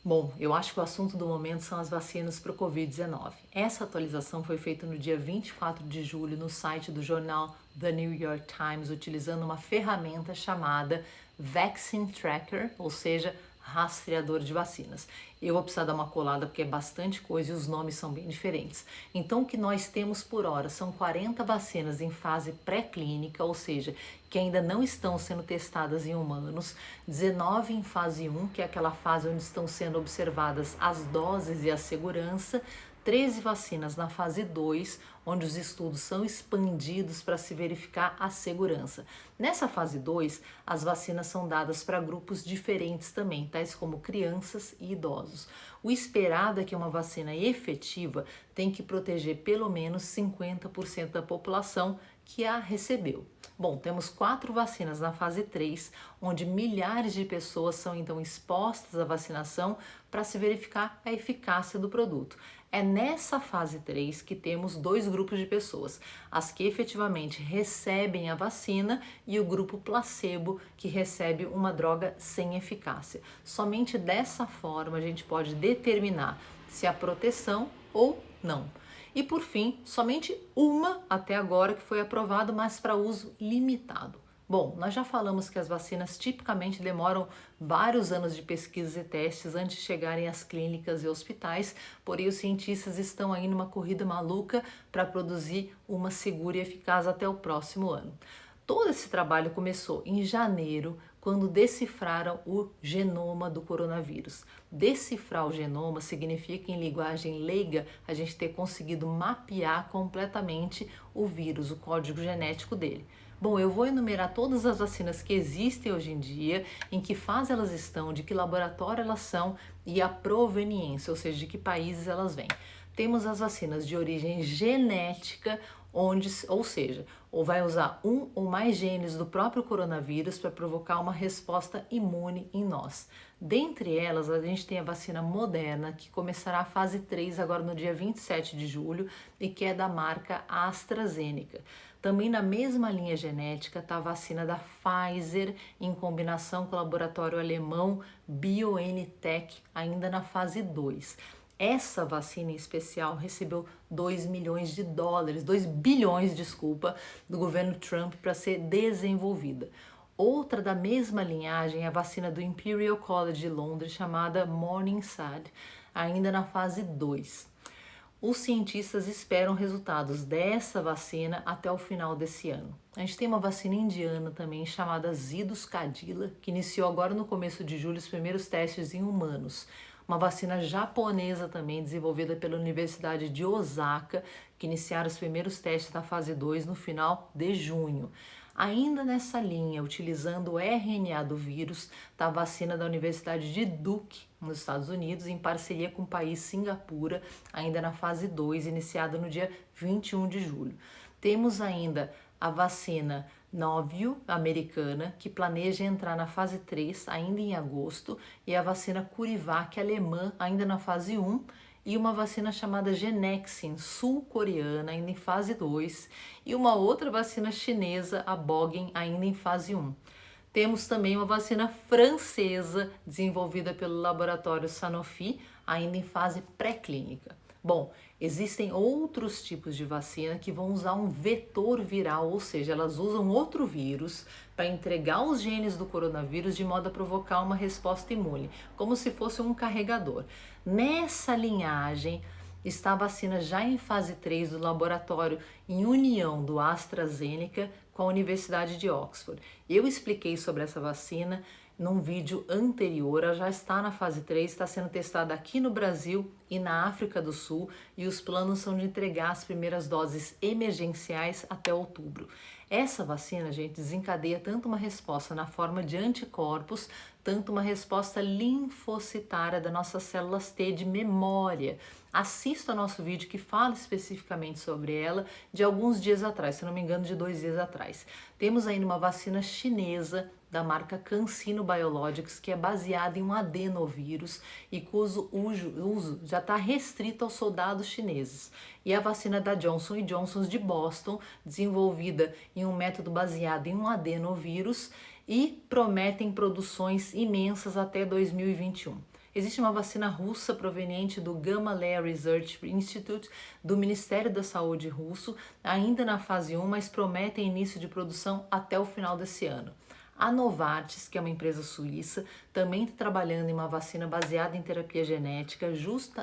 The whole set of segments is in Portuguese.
Bom, eu acho que o assunto do momento são as vacinas para o Covid-19. Essa atualização foi feita no dia 24 de julho no site do jornal The New York Times, utilizando uma ferramenta chamada Vaccine Tracker, ou seja, rastreador de vacinas. Eu vou precisar dar uma colada porque é bastante coisa e os nomes são bem diferentes. Então, o que nós temos por hora são 40 vacinas em fase pré-clínica, ou seja, que ainda não estão sendo testadas em humanos, 19 em fase 1, que é aquela fase onde estão sendo observadas as doses e a segurança, 13 vacinas na fase 2, onde os estudos são expandidos para se verificar a segurança. Nessa fase 2, as vacinas são dadas para grupos diferentes também, tais como crianças e idosos. O esperado é que uma vacina efetiva tem que proteger pelo menos 50% da população que a recebeu. Bom, temos 4 vacinas na fase 3, onde milhares de pessoas são então expostas à vacinação para se verificar a eficácia do produto. É nessa fase 3 que temos 2 grupos de pessoas, as que efetivamente recebem a vacina e o grupo placebo, que recebe uma droga sem eficácia. Somente dessa forma a gente pode determinar se há proteção ou não. E por fim, somente uma até agora que foi aprovada, mas para uso limitado. Bom, nós já falamos que as vacinas tipicamente demoram vários anos de pesquisas e testes antes de chegarem às clínicas e hospitais, porém os cientistas estão aí numa corrida maluca para produzir uma segura e eficaz até o próximo ano. Todo esse trabalho começou em janeiro, quando decifraram o genoma do coronavírus. Decifrar o genoma significa, em linguagem leiga, a gente ter conseguido mapear completamente o vírus, o código genético dele. Bom, eu vou enumerar todas as vacinas que existem hoje em dia, em que fase elas estão, de que laboratório elas são e a proveniência, ou seja, de que países elas vêm. Temos as vacinas de origem genética, ou seja, ou vai usar um ou mais genes do próprio coronavírus para provocar uma resposta imune em nós. Dentre elas, a gente tem a vacina Moderna, que começará a fase 3 agora no dia 27 de julho e que é da marca AstraZeneca. Também na mesma linha genética está a vacina da Pfizer, em combinação com o laboratório alemão BioNTech, ainda na fase 2. Essa vacina em especial recebeu 2 bilhões, do governo Trump para ser desenvolvida. Outra da mesma linhagem é a vacina do Imperial College de Londres, chamada Morningside, ainda na fase 2. Os cientistas esperam resultados dessa vacina até o final desse ano. A gente tem uma vacina indiana também chamada Zydus Cadila, que iniciou agora no começo de julho os primeiros testes em humanos. Uma vacina japonesa também desenvolvida pela Universidade de Osaka, que iniciaram os primeiros testes da fase 2 no final de junho. Ainda nessa linha, utilizando o RNA do vírus, está a vacina da Universidade de Duke, nos Estados Unidos, em parceria com o país Singapura, ainda na fase 2, iniciada no dia 21 de julho. Temos ainda a vacina Novio, americana, que planeja entrar na fase 3 ainda em agosto, e a vacina Curivac, alemã, ainda na fase 1, e uma vacina chamada Genexin, sul-coreana, ainda em fase 2, e uma outra vacina chinesa, a Bogen, ainda em fase 1. Temos também uma vacina francesa, desenvolvida pelo laboratório Sanofi, ainda em fase pré-clínica. Bom, existem outros tipos de vacina que vão usar um vetor viral, ou seja, elas usam outro vírus para entregar os genes do coronavírus de modo a provocar uma resposta imune, como se fosse um carregador. Nessa linhagem está a vacina já em fase 3 do laboratório em união do AstraZeneca com a Universidade de Oxford. Eu expliquei sobre essa vacina num vídeo anterior, ela já está na fase 3, está sendo testada aqui no Brasil e na África do Sul, e os planos são de entregar as primeiras doses emergenciais até outubro. Essa vacina, gente, desencadeia tanto uma resposta na forma de anticorpos, tanto uma resposta linfocitária das nossas células T de memória. Assista ao nosso vídeo que fala especificamente sobre ela de alguns dias atrás, se não me engano, de 2 dias atrás. Temos ainda uma vacina chinesa da marca CanSino Biologics, que é baseada em um adenovírus e cujo uso já está restrito aos soldados chineses. E a vacina da Johnson Johnson de Boston, desenvolvida em um método baseado em um adenovírus e prometem produções imensas até 2021. Existe uma vacina russa proveniente do Gamaleya Research Institute do Ministério da Saúde russo, ainda na fase 1, mas prometem início de produção até o final desse ano. A Novartis, que é uma empresa suíça, também está trabalhando em uma vacina baseada em terapia genética,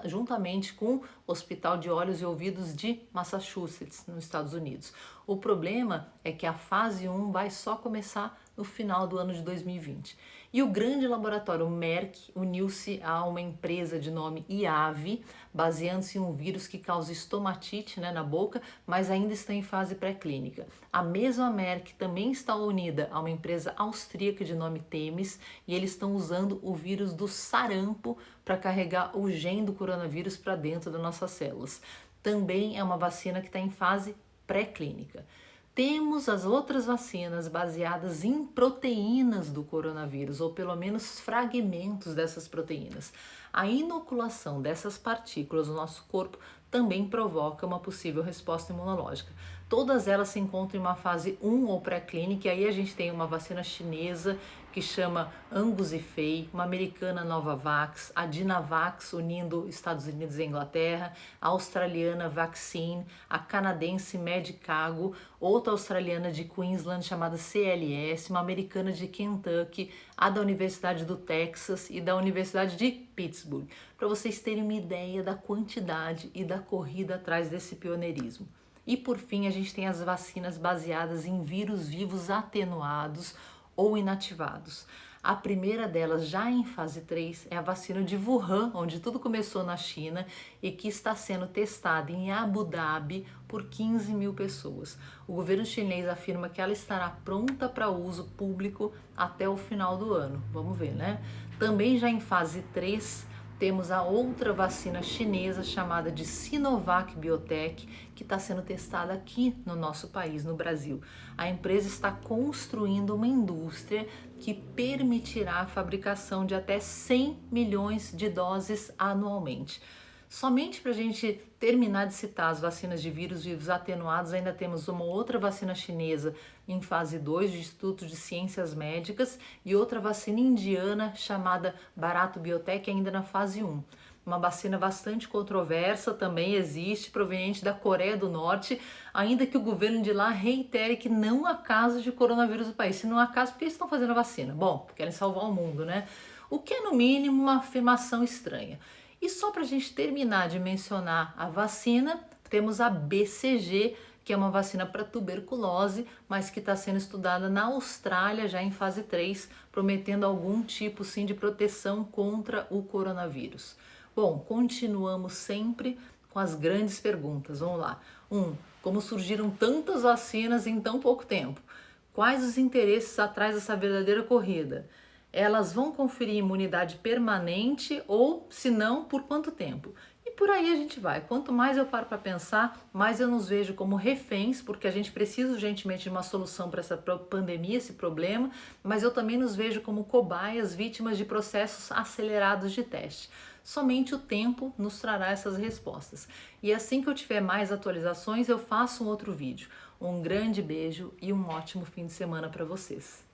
juntamente com o Hospital de Olhos e Ouvidos de Massachusetts, nos Estados Unidos. O problema é que a fase 1 vai só começar no final do ano de 2020. E o grande laboratório Merck uniu-se a uma empresa de nome IAVI, baseando-se em um vírus que causa estomatite, na boca, mas ainda está em fase pré-clínica. A mesma Merck também está unida a uma empresa austríaca de nome Themis, e eles estão usando o vírus do sarampo para carregar o gene do coronavírus para dentro das nossas células. Também é uma vacina que está em fase pré-clínica. Temos as outras vacinas baseadas em proteínas do coronavírus, ou pelo menos fragmentos dessas proteínas. A inoculação dessas partículas no nosso corpo também provoca uma possível resposta imunológica. Todas elas se encontram em uma fase 1 ou pré-clínica, e aí a gente tem uma vacina chinesa que chama Angus e Fei, uma americana Novavax, a Dynavax unindo Estados Unidos e Inglaterra, a australiana Vaccine, a canadense Medicago, outra australiana de Queensland chamada CLS, uma americana de Kentucky, a da Universidade do Texas e da Universidade de Pittsburgh, para vocês terem uma ideia da quantidade e da corrida atrás desse pioneirismo. E por fim, a gente tem as vacinas baseadas em vírus vivos atenuados ou inativados. A primeira delas, já em fase 3, é a vacina de Wuhan, onde tudo começou na China e que está sendo testada em Abu Dhabi por 15 mil pessoas. O governo chinês afirma que ela estará pronta para uso público até o final do ano. Vamos ver, né? Também já em fase 3, temos a outra vacina chinesa chamada de Sinovac Biotech, que está sendo testada aqui no nosso país, no Brasil. A empresa está construindo uma indústria que permitirá a fabricação de até 100 milhões de doses anualmente. Somente para a gente terminar de citar as vacinas de vírus vivos atenuados, ainda temos uma outra vacina chinesa em fase 2 do Instituto de Ciências Médicas e outra vacina indiana chamada Bharat Biotech ainda na fase 1. Uma vacina bastante controversa também existe, proveniente da Coreia do Norte, ainda que o governo de lá reitere que não há casos de coronavírus no país. Se não há caso, por que eles estão fazendo a vacina? Bom, querem salvar o mundo, né? O que é, no mínimo, uma afirmação estranha. E só para a gente terminar de mencionar a vacina, temos a BCG, que é uma vacina para tuberculose, mas que está sendo estudada na Austrália já em fase 3, prometendo algum tipo sim de proteção contra o coronavírus. Bom, continuamos sempre com as grandes perguntas. Vamos lá. 1. Como surgiram tantas vacinas em tão pouco tempo? Quais os interesses atrás dessa verdadeira corrida? Elas vão conferir imunidade permanente ou, se não, por quanto tempo? E por aí a gente vai. Quanto mais eu paro para pensar, mais eu nos vejo como reféns, porque a gente precisa urgentemente de uma solução para essa pandemia, esse problema, mas eu também nos vejo como cobaias, vítimas de processos acelerados de teste. Somente o tempo nos trará essas respostas. E assim que eu tiver mais atualizações, eu faço um outro vídeo. Um grande beijo e um ótimo fim de semana para vocês.